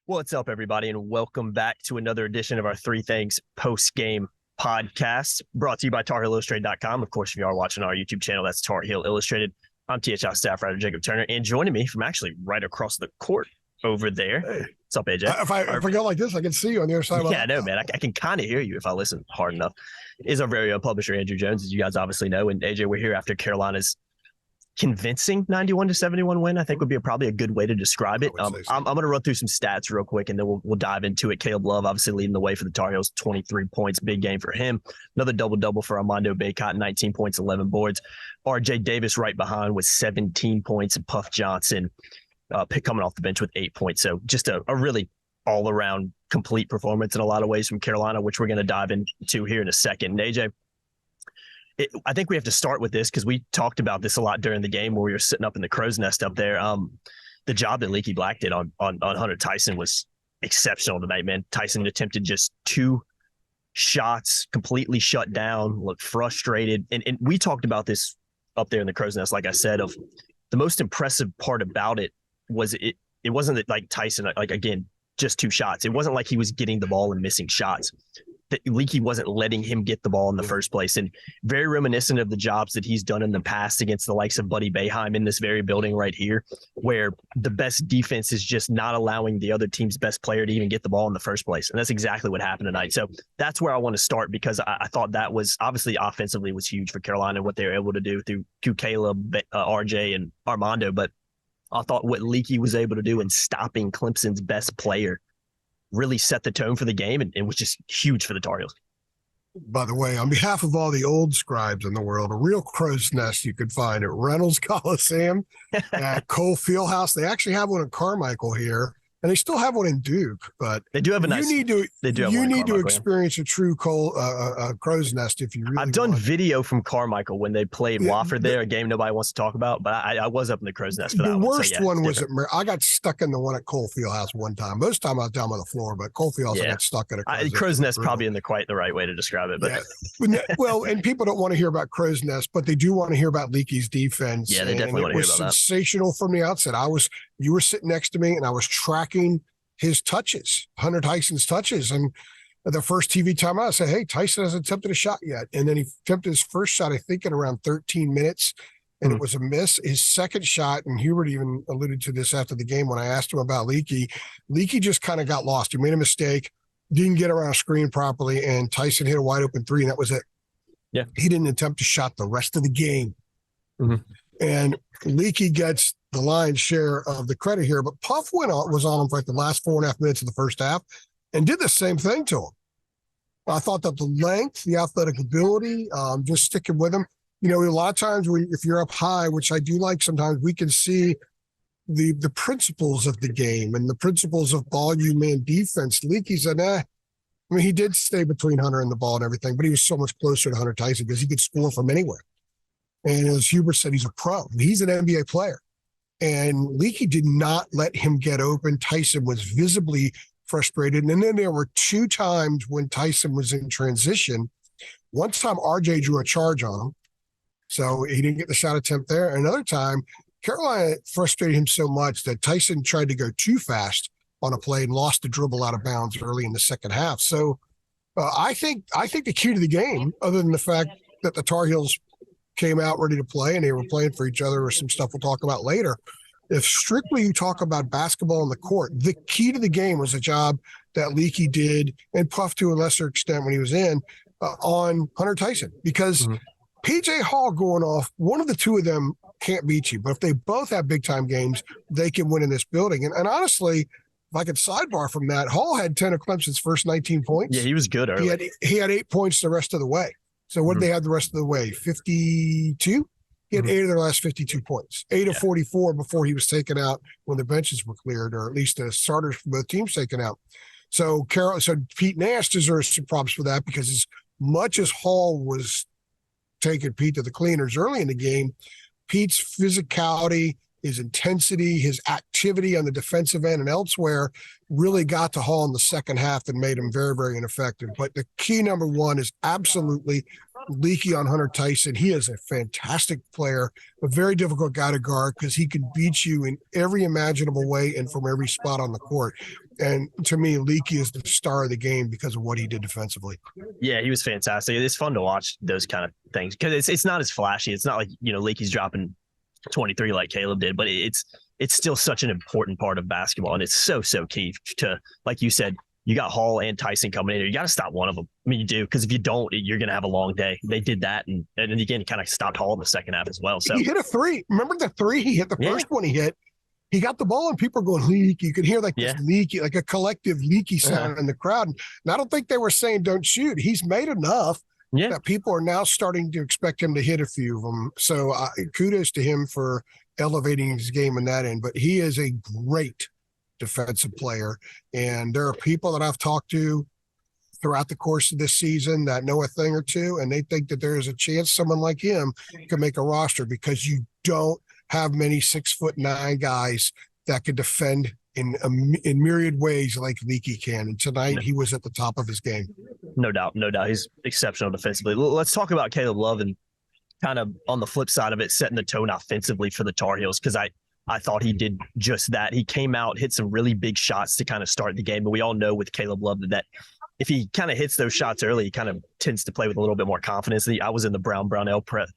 What's up, everybody, and welcome back to another edition of our Three Things post-game podcast, brought to you by TarHillIllustrated.com. Of course, if you are watching our YouTube channel, that's Tar Heel Illustrated. I'm THI staff writer Jacob Turner, and joining me from actually right across the court over there. Hey. What's up, AJ? If I go like this, I can see you on the other side. Yeah, I know, man. I can kind of hear you if I listen hard enough. Is our very own publisher, Andrew Jones, as you guys obviously know. And AJ, we're here after Carolina's convincing 91-71 win, I think would be probably a good way to describe it. I'm going to run through some stats real quick, and then we'll dive into it. Caleb Love obviously leading the way for the Tar Heels, 23 points, big game for him. Another double-double for Armando Bacot, 19 points, 11 boards. RJ Davis right behind with 17 points, and Puff Johnson coming off the bench with 8 points. So just a really all-around complete performance in a lot of ways from Carolina, which we're going to dive into here in a second. And AJ, I think we have to start with this because we talked about this a lot during the game where we were sitting up in the crow's nest up there. The job that Leaky Black did on Hunter Tyson was exceptional tonight, man. Tyson attempted just 2 shots, completely shut down, looked frustrated. And we talked about this up there in the crow's nest, like I said, of the most impressive part about it was it wasn't that like Tyson, like again, just 2 shots. It wasn't like he was getting the ball and missing shots. That Leaky wasn't letting him get the ball in the first place. And very reminiscent of the jobs that he's done in the past against the likes of Buddy Boeheim in this very building right here, where the best defense is just not allowing the other team's best player to even get the ball in the first place. And that's exactly what happened tonight. So that's where I want to start, because I thought that was obviously offensively was huge for Carolina, what they were able to do through Caleb, RJ, and Armando. But I thought what Leaky was able to do in stopping Clemson's best player really set the tone for the game and was just huge for the Tar Heels. By the way, on behalf of all the old scribes in the world, a real crow's nest you could find at Reynolds Coliseum, at Cole Fieldhouse. They actually have one in Carmichael here, and they still have one in Duke. But they do have a nice. You need to experience a true crow's nest if you really. I've done video from Carmichael when they played Wofford there, a game nobody wants to talk about. But I was up in the crow's nest for that one. The worst one was at. I got stuck in the one at Cole Fieldhouse one time. Most time I was down on the floor, but Cole Fieldhouse I got stuck in a crow's nest. Probably in quite the right way to describe it. But well, and people don't want to hear about crow's nest, but they do want to hear about Leaky's defense. Yeah, they definitely want to hear about that. It was sensational from the outset. You were sitting next to me, and I was tracking his touches, Hunter Tyson's touches. And the first TV timeout, I said, hey, Tyson hasn't attempted a shot yet. And then he attempted his first shot, I think, in around 13 minutes, and it was a miss. His second shot, and Hubert even alluded to this after the game when I asked him about Leaky just kind of got lost. He made a mistake, didn't get around a screen properly, and Tyson hit a wide open 3, and that was it. Yeah. He didn't attempt a shot the rest of the game. And Leaky gets the lion's share of the credit here, but Puff was on him for like the last 4.5 minutes of the first half and did the same thing to him. I thought that the length, the athletic ability, just sticking with him. You know, a lot of times if you're up high, which I do like sometimes, we can see the principles of the game and the principles of volume and defense. Leaky said, I mean, he did stay between Hunter and the ball and everything, but he was so much closer to Hunter Tyson because he could score from anywhere. And as Hubert said, he's a pro. He's an NBA player. And Leaky did not let him get open. Tyson was visibly frustrated. And then there were 2 times when Tyson was in transition. One time, RJ drew a charge on him, so he didn't get the shot attempt there. Another time, Carolina frustrated him so much that Tyson tried to go too fast on a play and lost the dribble out of bounds early in the second half. So I think the key to the game, other than the fact that the Tar Heels came out ready to play and they were playing for each other, or some stuff we'll talk about later. If strictly you talk about basketball on the court, the key to the game was a job that Leaky did, and Puff to a lesser extent when he was in, on Hunter Tyson. Because PJ Hall going off, one of the 2 of them can't beat you. But if they both have big-time games, they can win in this building. And honestly, if I could sidebar from that, Hall had 10 of Clemson's first 19 points. Yeah, he was good early. He had 8 points the rest of the way. So what did they have the rest of the way? 52? He had 8 of their last 52 points, 8 of 44 before he was taken out when the benches were cleared, or at least the starters from both teams taken out. So Pete Nash deserves some props for that, because as much as Hall was taking Pete to the cleaners early in the game, Pete's physicality, his intensity, his activity on the defensive end and elsewhere really got to Hall in the second half and made him very, very ineffective. But the key number 1 is absolutely Leaky on Hunter Tyson. He is a fantastic player, a very difficult guy to guard because he can beat you in every imaginable way and from every spot on the court. And to me, Leaky is the star of the game because of what he did defensively. Yeah, he was fantastic. It's fun to watch those kind of things because it's not as flashy. It's not like, Leakey's dropping 23 like Caleb did, but it's still such an important part of basketball. And it's so key to, like you said, you got Hall and Tyson coming in here. You got to stop one of them. I mean, you do, because if you don't, you're going to have a long day. They did that. And then again, kind of stopped Hall in the second half as well. So he hit a three. Remember the three he hit? The first one he hit. He got the ball and people were going, Leaky. You could hear like this Leaky, like a collective Leaky sound in the crowd. And I don't think they were saying don't shoot. He's made enough that people are now starting to expect him to hit a few of them. So kudos to him for elevating his game in that end. But he is a great defensive player. And there are people that I've talked to throughout the course of this season that know a thing or two, and they think that there is a chance someone like him can make a roster because you don't have many 6'9" guys that could defend in myriad ways like Leaky can. And tonight he was at the top of his game. No doubt. He's exceptional defensively. Let's talk about Caleb Love and kind of on the flip side of it, setting the tone offensively for the Tar Heels, because I thought he did just that. He came out, hit some really big shots to kind of start the game, but we all know with Caleb Love that if he kind of hits those shots early, he kind of tends to play with a little bit more confidence. I was in the Brownell press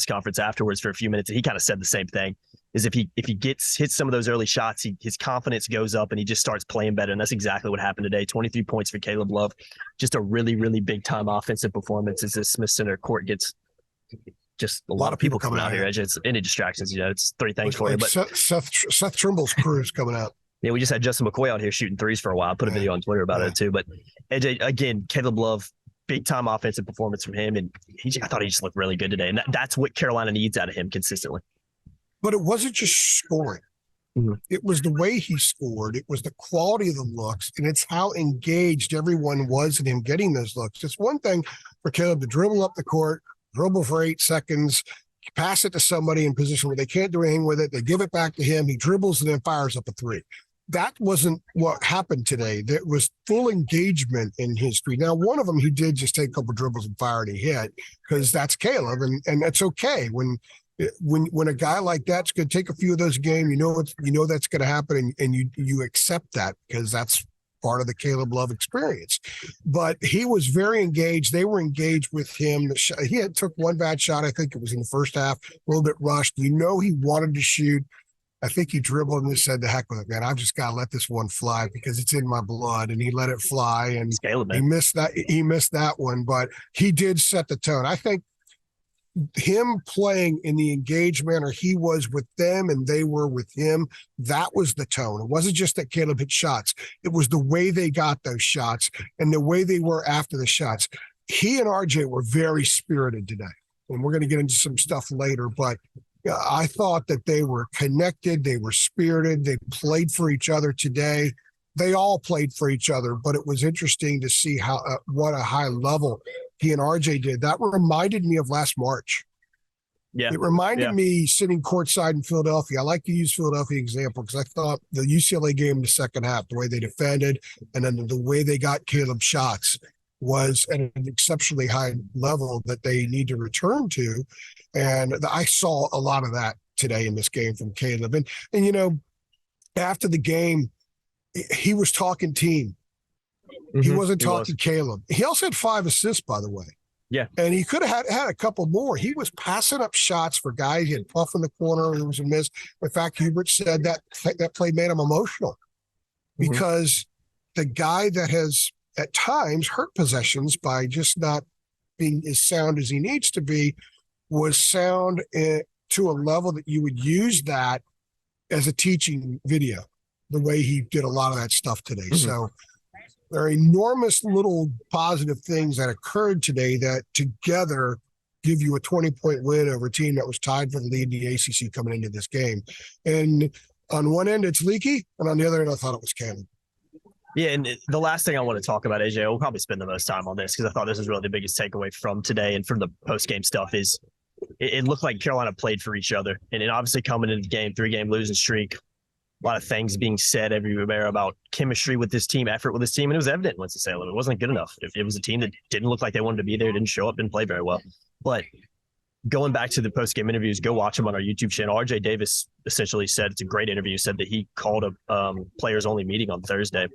conference afterwards for a few minutes, and he kind of said the same thing. Is if he hits some of those early shots, his confidence goes up and he just starts playing better. And that's exactly what happened today. 23 points for Caleb Love. Just a really, really big time offensive performance as this Smith Center court gets just a lot of people coming out here. It's any distractions, it's three things for you. But Seth Trimble's crew is coming out. Yeah, we just had Justin McCoy out here shooting threes for a while. I put a video on Twitter about it too. But AJ, again, Caleb Love, big time offensive performance from him, and I thought he just looked really good today. And that's what Carolina needs out of him consistently. But it wasn't just scoring. Mm-hmm. It was the way he scored. It was the quality of the looks, and it's how engaged everyone was in him getting those looks. It's one thing for Caleb to dribble up the court, dribble for 8 seconds, pass it to somebody in position where they can't do anything with it. They give it back to him. He dribbles and then fires up a three. That wasn't what happened today. There was full engagement in his three. Now, one of them, he did just take a couple dribbles and fire and he hit, because that's Caleb, and that's okay. When a guy like that's going to take a few of those a game, you know that's going to happen, and you accept that because that's part of the Caleb Love experience. But he was very engaged. They were engaged with him. He took one bad shot. I think it was in the first half, a little bit rushed. He wanted to shoot. I think he dribbled and just said, "The heck with it, man. I've just got to let this one fly because it's in my blood." And he let it fly, and he missed that. He missed that one, but he did set the tone. I think him playing in the engaged manner he was with them and they were with him, that was the tone. It wasn't just that Caleb hit shots. It was the way they got those shots and the way they were after the shots. He and RJ were very spirited today, and we're going to get into some stuff later, but I thought that they were connected. They were spirited. They played for each other today. They all played for each other, but it was interesting to see how what a high level he and RJ did. That reminded me of last March. Yeah, it reminded me sitting courtside in Philadelphia. I like to use Philadelphia example because I thought the UCLA game in the second half, the way they defended and then the way they got Caleb shots was at an exceptionally high level that they need to return to. And I saw a lot of that today in this game from Caleb. And after the game, he was talking team. Mm-hmm. He wasn't talking Caleb. He also had 5 assists, by the way. Yeah. And he could have had a couple more. He was passing up shots for guys. He had Puff in the corner. It was a miss. In fact, Hubert said that play made him emotional because the guy that has at times hurt possessions by just not being as sound as he needs to be was sound to a level that you would use that as a teaching video, the way he did a lot of that stuff today. Mm-hmm. So there are enormous little positive things that occurred today that together give you a 20-point win over a team that was tied for the lead in the ACC coming into this game. And on one end, it's Leaky, and on the other end, I thought it was Cannon. Yeah, and the last thing I want to talk about, AJ, we'll probably spend the most time on this because I thought this was really the biggest takeaway from today and from the post-game stuff is it looked like Carolina played for each other. And it obviously coming into the game, 3-game losing streak, a lot of things being said everywhere about chemistry with this team, effort with this team, and it was evident once the Salem. It wasn't good enough. If it was a team that didn't look like they wanted to be there, didn't show up, didn't play very well. But going back to the post-game interviews, go watch them on our YouTube channel. RJ Davis essentially said, it's a great interview, said that he called a players-only meeting on Thursday,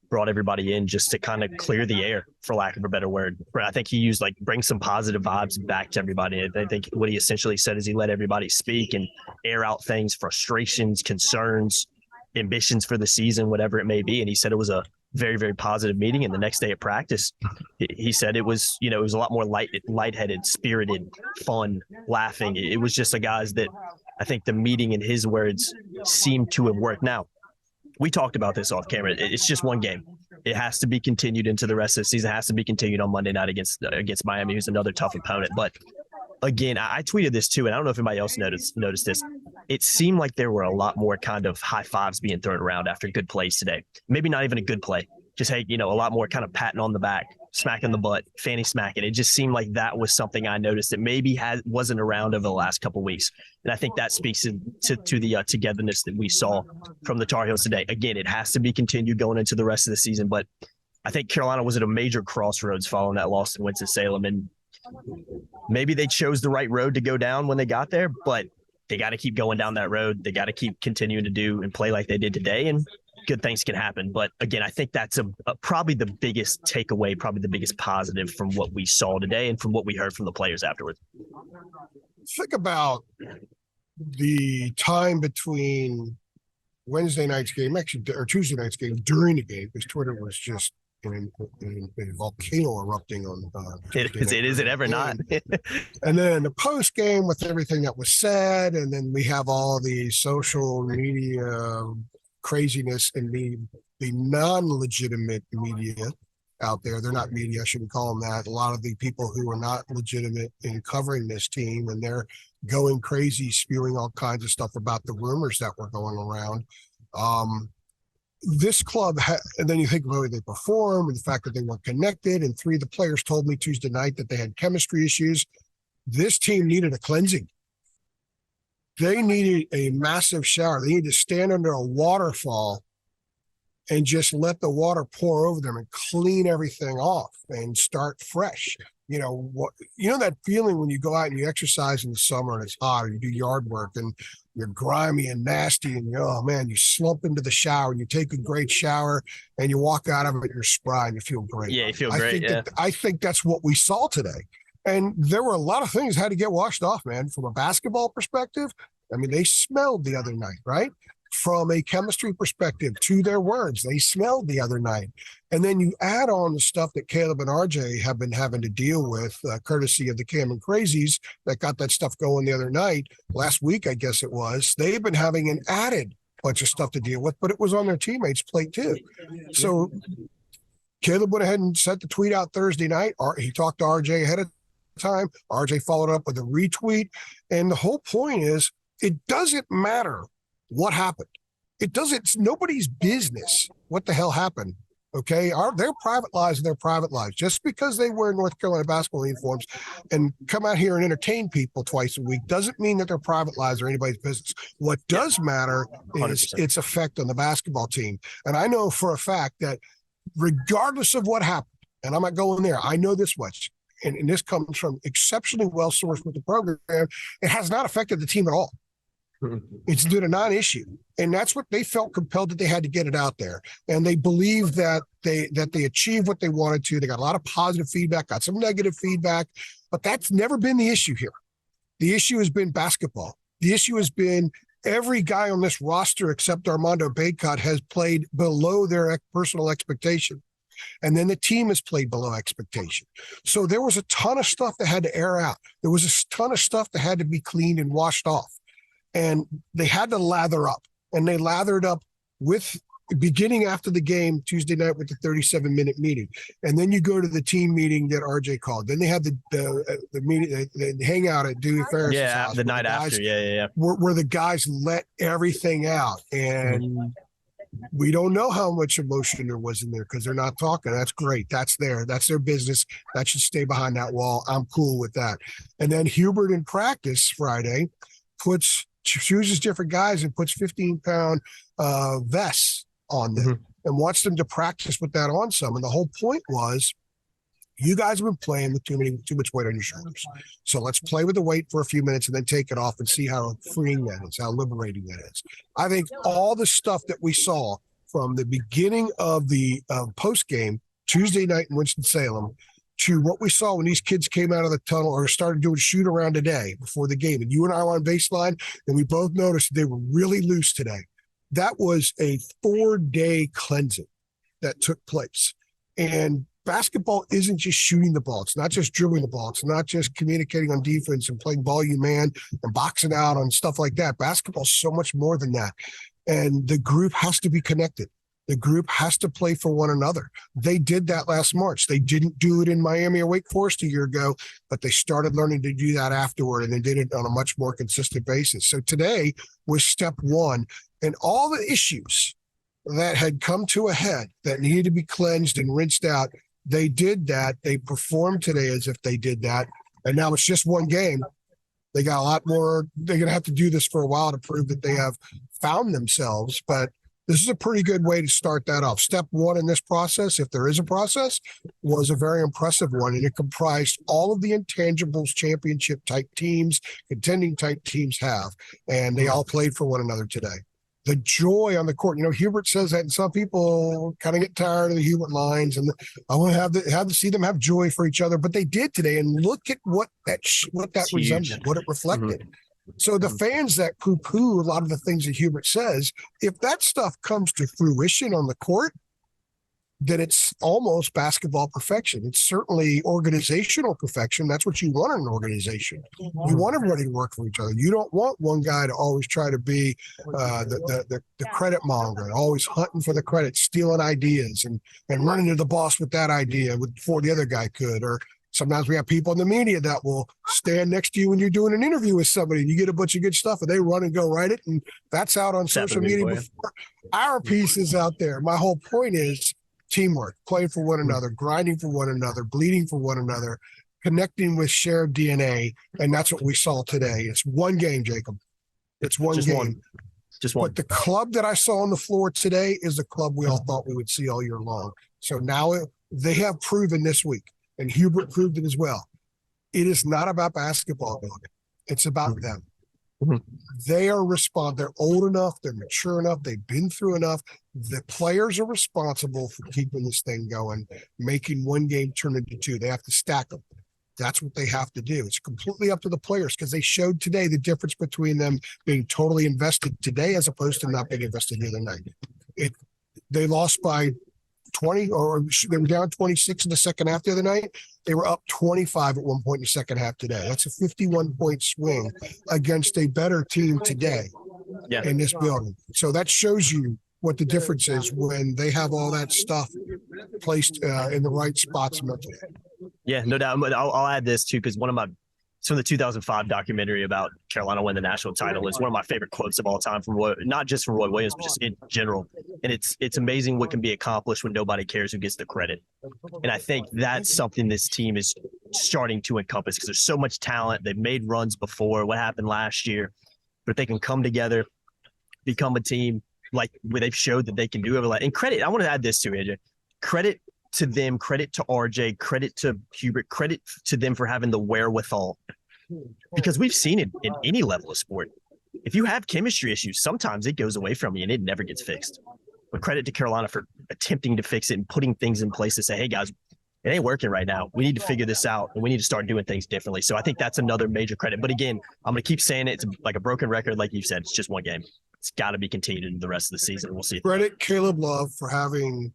brought everybody in just to kind of clear the air, for lack of a better word. I think he used bring some positive vibes back to everybody. I think what he essentially said is he let everybody speak and air out things, frustrations, concerns, ambitions for the season, whatever it may be. And he said it was a very, very positive meeting. And the next day at practice, he said it was a lot more lightheaded, spirited, fun, laughing. It was just the guys that I think the meeting, in his words, seemed to have worked. Now, we talked about this off camera. It's just one game. It has to be continued into the rest of the season. It has to be continued on Monday night against Miami, who's another tough opponent. But again, I tweeted this too, and I don't know if anybody else noticed this. It seemed like there were a lot more kind of high fives being thrown around after good plays today. Maybe not even a good play. Just, hey, a lot more kind of patting on the back, smacking the butt, fanny smacking. It just seemed like that was something I noticed that maybe wasn't around over the last couple of weeks. And I think that speaks to the togetherness that we saw from the Tar Heels today. Again, it has to be continued going into the rest of the season, but I think Carolina was at a major crossroads following that loss to Winston-Salem, and maybe they chose the right road to go down when they got there, but they got to keep going down that road. They got to keep continuing to do and play like they did today, and good things can happen. But again, I think that's probably the biggest takeaway, probably the biggest positive from what we saw today and from what we heard from the players afterwards. Think about the time between Wednesday night's game, actually, or Tuesday night's game during the game, because Twitter was just in a volcano erupting on it is it ever not. And then the post game with everything that was said, and then we have all the social media craziness and the non-legitimate media out there. They're not media, I shouldn't call them that. A lot of the people who are not legitimate in covering this team, and they're going crazy, spewing all kinds of stuff about the rumors that were going around. This club, and then you think of the way they perform and the fact that they weren't connected. And three of the players told me Tuesday night that they had chemistry issues. This team needed a cleansing. They needed a massive shower. They needed to stand under a waterfall and just let the water pour over them and clean everything off and start fresh. That feeling when you go out and you exercise in the summer and it's hot, or you do yard work and you're grimy and nasty, and you slump into the shower and you take a great shower and you walk out of it, you're spry and you feel great. Yeah, you feel great. I think that's what we saw today. And there were a lot of things that had to get washed off, man. From a basketball perspective, I mean, they smelled the other night, right? From a chemistry perspective, to their words, they smelled the other night. And then you add on the stuff that Caleb and RJ have been having to deal with, courtesy of the Cam Crazies that got that stuff going the other night. Last week, I guess it was. They've been having an added bunch of stuff to deal with, but it was on their teammates' plate too. So Caleb went ahead and sent the tweet out Thursday night. He talked to RJ ahead of time. RJ followed up with a retweet. And the whole point is, it doesn't matter what happened. It's nobody's business what the hell happened. Okay. Their private lives are their private lives. Just because they wear North Carolina basketball uniforms and come out here and entertain people twice a week doesn't mean that their private lives are anybody's business. What does matter is 100%. Its effect on the basketball team. And I know for a fact that regardless of what happened, and I'm not going there, I know this much, and this comes from exceptionally well sourced with the program, it has not affected the team at all. It's been a non-issue, and that's what they felt compelled that they had to get it out there. And they believe that they achieved what they wanted to. They got a lot of positive feedback, got some negative feedback, but that's never been the issue here. The issue has been basketball. The issue has been every guy on this roster except Armando Bacot has played below their personal expectation. And then the team has played below expectation. So there was a ton of stuff that had to air out. There was a ton of stuff that had to be cleaned and washed off. And they had to lather up, and they lathered up with beginning after the game Tuesday night with the 37-minute meeting. And then you go to the team meeting that RJ called. Then they had the meeting, the hangout at Dewey Ferris's house. The night after. Yeah. Where the guys let everything out. And we don't know how much emotion there was in there because they're not talking. That's great. That's their business. That should stay behind that wall. I'm cool with that. And then Hubert in practice Friday chooses different guys and puts 15-pound vests on them and wants them to practice with that on some. And the whole point was You guys have been playing with too much weight on your shoulders. So let's play with the weight for a few minutes and then take it off and see how freeing that is, how liberating that is. I think all the stuff that we saw from the beginning of the post game Tuesday night in Winston-Salem to what we saw when these kids came out of the tunnel or started doing shoot around today before the game, and you and I were on baseline, and we both noticed they were really loose today. That was a 4-day cleansing that took place. And basketball isn't just shooting the ball. It's not just dribbling the ball. It's not just communicating on defense and playing volume man and boxing out on stuff like that. Basketball is so much more than that. And the group has to be connected. The group has to play for one another. They did that last March. They didn't do it in Miami or Wake Forest a year ago, but they started learning to do that afterward, and they did it on a much more consistent basis. So today was step one, and all the issues that had come to a head that needed to be cleansed and rinsed out, they did that. They performed today as if they did that, and now it's just one game. They got a lot more. They're going to have to do this for a while to prove that they have found themselves, but this is a pretty good way to start that off. Step one in this process, if there is a process, was a very impressive one, and it comprised all of the intangibles championship-type teams, contending-type teams have, and they all played for one another today. The joy on the court, Hubert says that, and some people kind of get tired of the Hubert lines, and I want to have to see them have joy for each other, but they did today, and look at what that resembled, what it reflected. Mm-hmm. So the fans that poo-poo a lot of the things that Hubert says, if that stuff comes to fruition on the court, then it's almost basketball perfection. It's certainly organizational perfection. That's what you want in an organization. You want everybody to work for each other. You don't want one guy to always try to be the credit monger, always hunting for the credit, stealing ideas and running to the boss with that idea before the other guy could. Or sometimes we have people in the media that will stand next to you when you're doing an interview with somebody and you get a bunch of good stuff and they run and go write it. And that's out on social media before our piece is out there. My whole point is teamwork, playing for one another, grinding for one another, bleeding for one another, connecting with shared DNA. And that's what we saw today. It's one game, Jacob. It's one game. Just one. But the club that I saw on the floor today is the club we all thought we would see all year long. So now they have proven this week, and Hubert proved it as well. It is not about basketball building. It's about them. Mm-hmm. They are they're old enough, they're mature enough, they've been through enough. The players are responsible for keeping this thing going, making one game turn into two. They have to stack them. That's what they have to do. It's completely up to the players because they showed today the difference between them being totally invested today as opposed to not being invested the other night. They lost by 20, or they were down 26 in the second half the other night. They were up 25 at one point in the second half today. That's a 51-point swing against a better team today in this building. So that shows you what the difference is when they have all that stuff placed in the right spots mentally. Yeah, no doubt. I'll add this too, because it's from the 2005 documentary about Carolina winning the national title. It's one of my favorite quotes of all time from not just from Roy Williams, but just in general. And it's amazing what can be accomplished when nobody cares who gets the credit. And I think that's something this team is starting to encompass because there's so much talent. They've made runs before. What happened last year? But they can come together, become a team like where they've showed that they can do it. And credit, I want to add this too, AJ. Credit to them, credit to RJ, credit to Hubert, credit to them for having the wherewithal. Because we've seen it in any level of sport. If you have chemistry issues, sometimes it goes away from you and it never gets fixed. But credit to Carolina for attempting to fix it and putting things in place to say, hey, guys, it ain't working right now. We need to figure this out and we need to start doing things differently. So I think that's another major credit. But again, I'm going to keep saying it. It's like a broken record. Like you said, it's just one game. It's got to be continued in the rest of the season. We'll see. Credit Caleb Love for having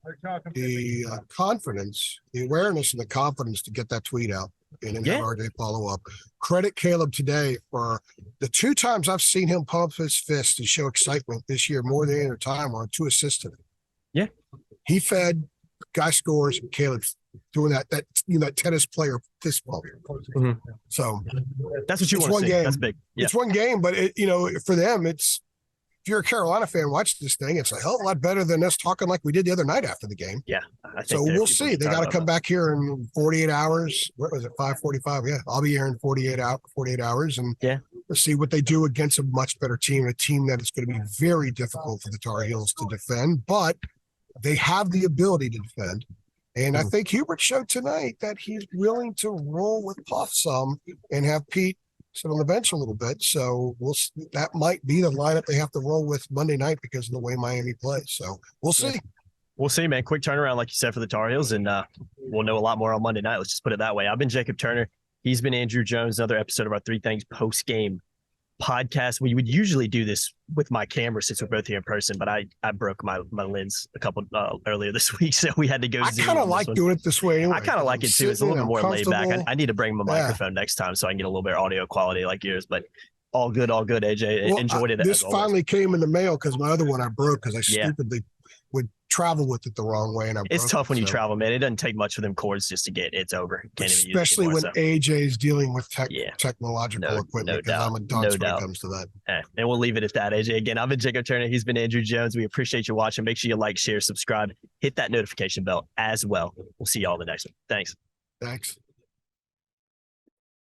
the confidence, the awareness and the confidence to get that tweet out and then have RJ follow up. Credit Caleb today for the 2 times I've seen him pump his fist and show excitement this year more than any other time on 2 assists to him. Yeah. He fed, guy scores, and Caleb's doing that tennis player fist bump. Mm-hmm. So that's what you want to see. Game. That's big. Yeah. It's one game, but for them, if you're a Carolina fan, watch this thing. It's a hell of a lot better than us talking like we did the other night after the game. Yeah. So we'll see. They got to come back here in 48 hours. What was it? 5:45. Yeah. I'll be here in 48 hours and we'll see what they do against a much better team, a team that is going to be very difficult for the Tar Heels to defend, but they have the ability to defend. And I think Hubert showed tonight that he's willing to roll with Puff some and have Pete sit on the bench a little bit. So that might be the lineup they have to roll with Monday night because of the way Miami plays. So we'll see. We'll see, man. Quick turnaround, like you said, for the Tar Heels, and we'll know a lot more on Monday night. Let's just put it that way. I've been Jacob Turner. He's been Andrew Jones. Another episode of our Three Things post-game podcast. We would usually do this with my camera since we're both here in person, but I broke my lens a couple earlier this week, so we had to go. I kind of like doing it this way anyway. I kind of like it too. It's a little bit more laid back. I need to bring my microphone next time so I can get a little bit of audio quality like yours, but all good, AJ. Well, enjoyed it. This finally came in the mail because my other one I broke because I stupidly would travel with it the wrong way. And it's tough when you travel, man. It doesn't take much for them cords just to get it's over. Especially when AJ's dealing with technological equipment, because I'm a dunce when it comes to that. And we'll leave it at that, AJ. Again, I've been Jacob Turner. He's been Andrew Jones. We appreciate you watching. Make sure you like, share, subscribe, hit that notification bell as well. We'll see you all in the next one. Thanks.